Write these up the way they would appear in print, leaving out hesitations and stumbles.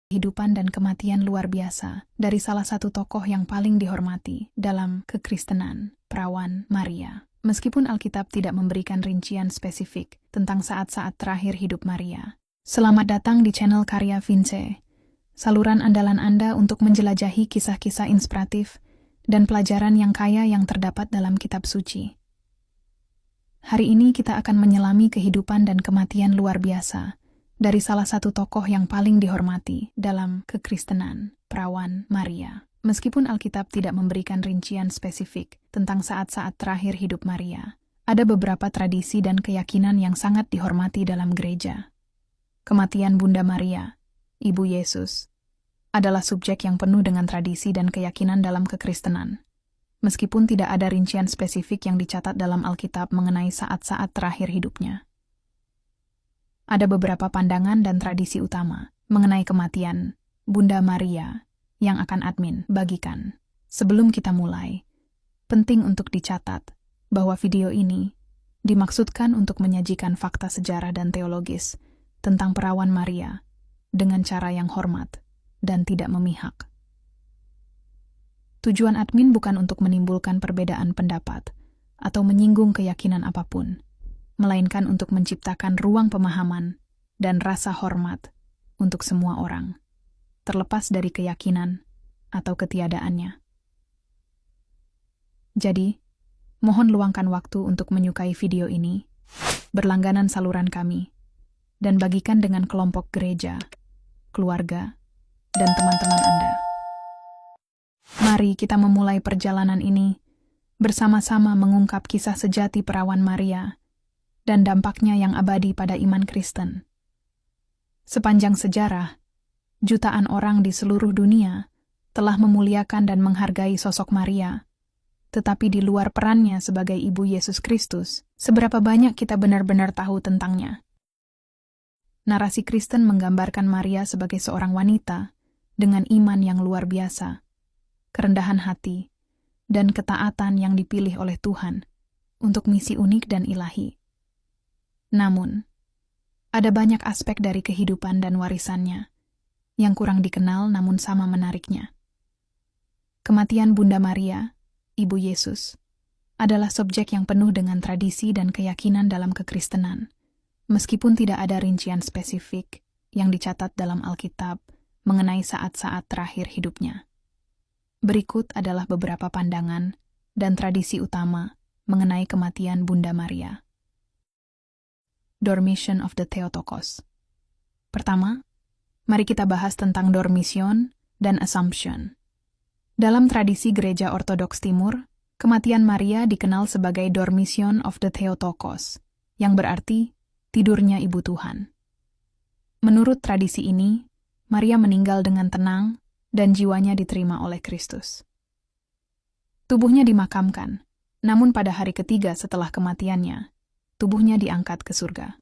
kehidupan dan kematian luar biasa dari salah satu tokoh yang paling dihormati dalam kekristenan, Perawan Maria. Meskipun Alkitab tidak memberikan rincian spesifik tentang saat-saat terakhir hidup Maria. Selamat datang di channel Karya Vince, saluran andalan Anda untuk menjelajahi kisah-kisah inspiratif dan pelajaran yang kaya yang terdapat dalam kitab suci. Hari ini kita akan menyelami kehidupan dan kematian luar biasa dari salah satu tokoh yang paling dihormati dalam kekristenan, Perawan Maria. Meskipun Alkitab tidak memberikan rincian spesifik tentang saat-saat terakhir hidup Maria, ada beberapa tradisi dan keyakinan yang sangat dihormati dalam gereja. Kematian Bunda Maria, Ibu Yesus, adalah subjek yang penuh dengan tradisi dan keyakinan dalam kekristenan. Meskipun tidak ada rincian spesifik yang dicatat dalam Alkitab mengenai saat-saat terakhir hidupnya. Ada beberapa pandangan dan tradisi utama mengenai kematian Bunda Maria yang akan admin bagikan. Sebelum kita mulai, penting untuk dicatat bahwa video ini dimaksudkan untuk menyajikan fakta sejarah dan teologis tentang Perawan Maria dengan cara yang hormat dan tidak memihak. Tujuan admin bukan untuk menimbulkan perbedaan pendapat atau menyinggung keyakinan apapun, melainkan untuk menciptakan ruang pemahaman dan rasa hormat untuk semua orang, terlepas dari keyakinan atau ketiadaannya. Jadi, mohon luangkan waktu untuk menyukai video ini, berlangganan saluran kami, dan bagikan dengan kelompok gereja, keluarga, dan teman-teman Anda. Mari kita memulai perjalanan ini bersama-sama mengungkap kisah sejati Perawan Maria dan dampaknya yang abadi pada iman Kristen. Sepanjang sejarah, jutaan orang di seluruh dunia telah memuliakan dan menghargai sosok Maria, tetapi di luar perannya sebagai Ibu Yesus Kristus, seberapa banyak kita benar-benar tahu tentangnya. Narasi Kristen menggambarkan Maria sebagai seorang wanita dengan iman yang luar biasa, kerendahan hati, dan ketaatan yang dipilih oleh Tuhan untuk misi unik dan ilahi. Namun, ada banyak aspek dari kehidupan dan warisannya yang kurang dikenal namun sama menariknya. Kematian Bunda Maria, Ibu Yesus, adalah subjek yang penuh dengan tradisi dan keyakinan dalam kekristenan, meskipun tidak ada rincian spesifik yang dicatat dalam Alkitab mengenai saat-saat terakhir hidupnya. Berikut adalah beberapa pandangan dan tradisi utama mengenai kematian Bunda Maria. Dormition of the Theotokos. Pertama, mari kita bahas tentang Dormition dan Assumption. Dalam tradisi Gereja Ortodoks Timur, kematian Maria dikenal sebagai Dormition of the Theotokos, yang berarti tidurnya Ibu Tuhan. Menurut tradisi ini, Maria meninggal dengan tenang dan jiwanya diterima oleh Kristus. Tubuhnya dimakamkan, namun pada hari ketiga setelah kematiannya, tubuhnya diangkat ke surga.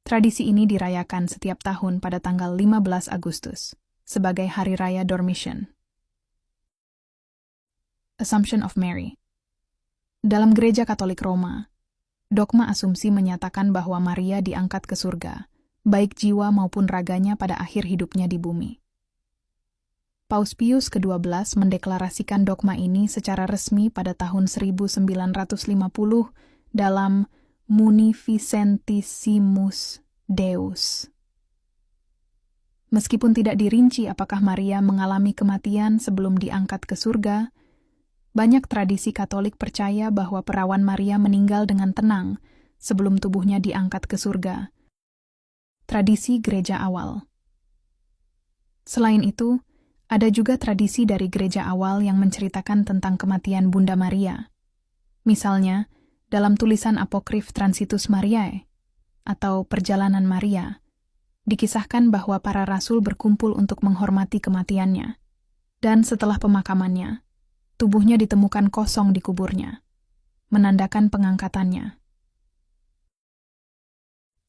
Tradisi ini dirayakan setiap tahun pada tanggal 15 Agustus, sebagai Hari Raya Dormition. Assumption of Mary. Dalam Gereja Katolik Roma, dogma asumsi menyatakan bahwa Maria diangkat ke surga, baik jiwa maupun raganya pada akhir hidupnya di bumi. Paus Pius ke-12 mendeklarasikan dogma ini secara resmi pada tahun 1950 dalam Munificentissimus Deus. Meskipun tidak dirinci apakah Maria mengalami kematian sebelum diangkat ke surga, banyak tradisi Katolik percaya bahwa Perawan Maria meninggal dengan tenang sebelum tubuhnya diangkat ke surga. Tradisi gereja awal. Selain itu, ada juga tradisi dari gereja awal yang menceritakan tentang kematian Bunda Maria. Misalnya, dalam tulisan apokrif Transitus Mariae, atau Perjalanan Maria, dikisahkan bahwa para rasul berkumpul untuk menghormati kematiannya, dan setelah pemakamannya, tubuhnya ditemukan kosong di kuburnya, menandakan pengangkatannya.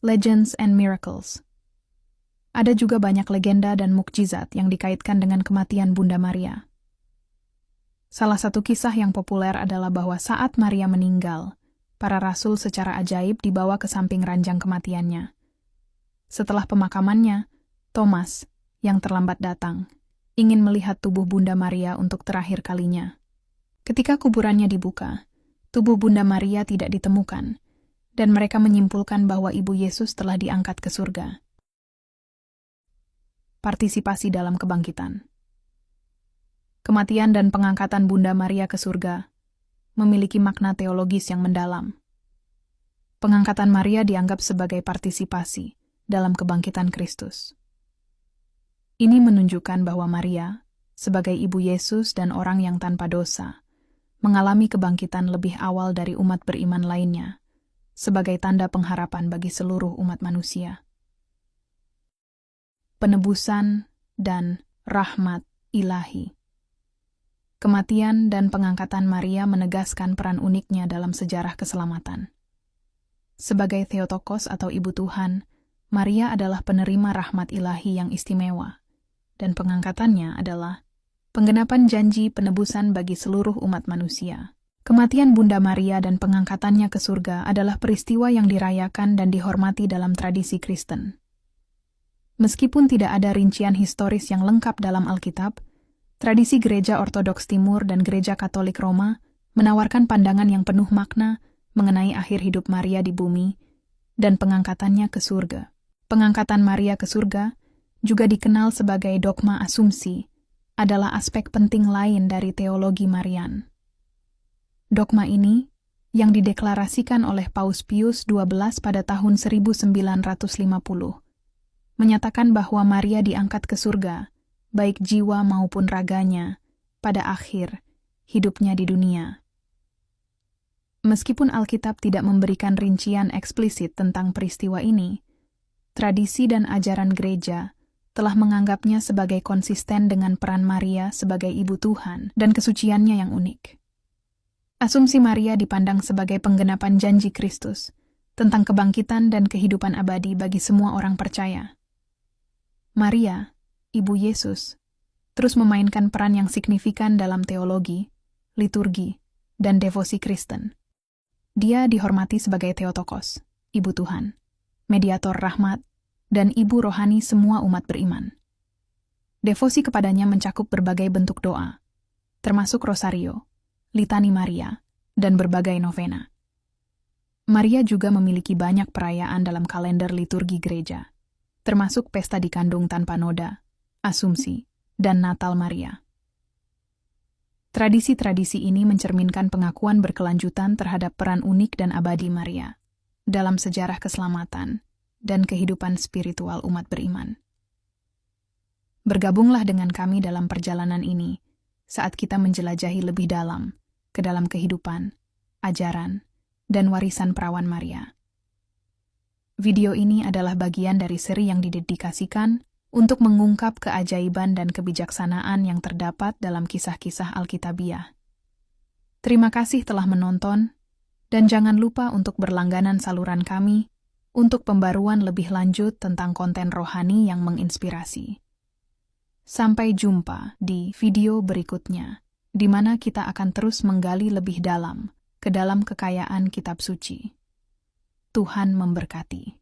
Legends and Miracles. Ada juga banyak legenda dan mukjizat yang dikaitkan dengan kematian Bunda Maria. Salah satu kisah yang populer adalah bahwa saat Maria meninggal, para rasul secara ajaib dibawa ke samping ranjang kematiannya. Setelah pemakamannya, Thomas, yang terlambat datang, ingin melihat tubuh Bunda Maria untuk terakhir kalinya. Ketika kuburannya dibuka, tubuh Bunda Maria tidak ditemukan, dan mereka menyimpulkan bahwa Ibu Yesus telah diangkat ke surga. Partisipasi dalam kebangkitan. Kematian dan pengangkatan Bunda Maria ke surga memiliki makna teologis yang mendalam. Pengangkatan Maria dianggap sebagai partisipasi dalam kebangkitan Kristus. Ini menunjukkan bahwa Maria, sebagai Ibu Yesus dan orang yang tanpa dosa, mengalami kebangkitan lebih awal dari umat beriman lainnya, sebagai tanda pengharapan bagi seluruh umat manusia. Penebusan dan rahmat ilahi. Kematian dan pengangkatan Maria menegaskan peran uniknya dalam sejarah keselamatan. Sebagai Theotokos atau Ibu Tuhan, Maria adalah penerima rahmat ilahi yang istimewa, dan pengangkatannya adalah penggenapan janji penebusan bagi seluruh umat manusia. Kematian Bunda Maria dan pengangkatannya ke surga adalah peristiwa yang dirayakan dan dihormati dalam tradisi Kristen. Meskipun tidak ada rincian historis yang lengkap dalam Alkitab, tradisi Gereja Ortodoks Timur dan Gereja Katolik Roma menawarkan pandangan yang penuh makna mengenai akhir hidup Maria di bumi dan pengangkatannya ke surga. Pengangkatan Maria ke surga, juga dikenal sebagai dogma asumsi, adalah aspek penting lain dari teologi Marian. Dogma ini, yang dideklarasikan oleh Paus Pius XII pada tahun 1950, menyatakan bahwa Maria diangkat ke surga, baik jiwa maupun raganya, pada akhir hidupnya di dunia. Meskipun Alkitab tidak memberikan rincian eksplisit tentang peristiwa ini, tradisi dan ajaran gereja telah menganggapnya sebagai konsisten dengan peran Maria sebagai Ibu Tuhan dan kesuciannya yang unik. Asumsi Maria dipandang sebagai penggenapan janji Kristus tentang kebangkitan dan kehidupan abadi bagi semua orang percaya. Maria, Ibu Yesus, terus memainkan peran yang signifikan dalam teologi, liturgi, dan devosi Kristen. Dia dihormati sebagai Theotokos, Ibu Tuhan, mediator rahmat, dan Ibu rohani semua umat beriman. Devosi kepadanya mencakup berbagai bentuk doa, termasuk rosario, litani Maria, dan berbagai novena. Maria juga memiliki banyak perayaan dalam kalender liturgi gereja, termasuk pesta dikandung tanpa noda, Asumsi, dan Natal Maria. Tradisi-tradisi ini mencerminkan pengakuan berkelanjutan terhadap peran unik dan abadi Maria dalam sejarah keselamatan dan kehidupan spiritual umat beriman. Bergabunglah dengan kami dalam perjalanan ini saat kita menjelajahi lebih dalam ke dalam kehidupan, ajaran, dan warisan perawan Maria. Video ini adalah bagian dari seri yang didedikasikan untuk mengungkap keajaiban dan kebijaksanaan yang terdapat dalam kisah-kisah Alkitabiah. Terima kasih telah menonton, dan jangan lupa untuk berlangganan saluran kami untuk pembaruan lebih lanjut tentang konten rohani yang menginspirasi. Sampai jumpa di video berikutnya, di mana kita akan terus menggali lebih dalam ke dalam kekayaan kitab suci. Tuhan memberkati.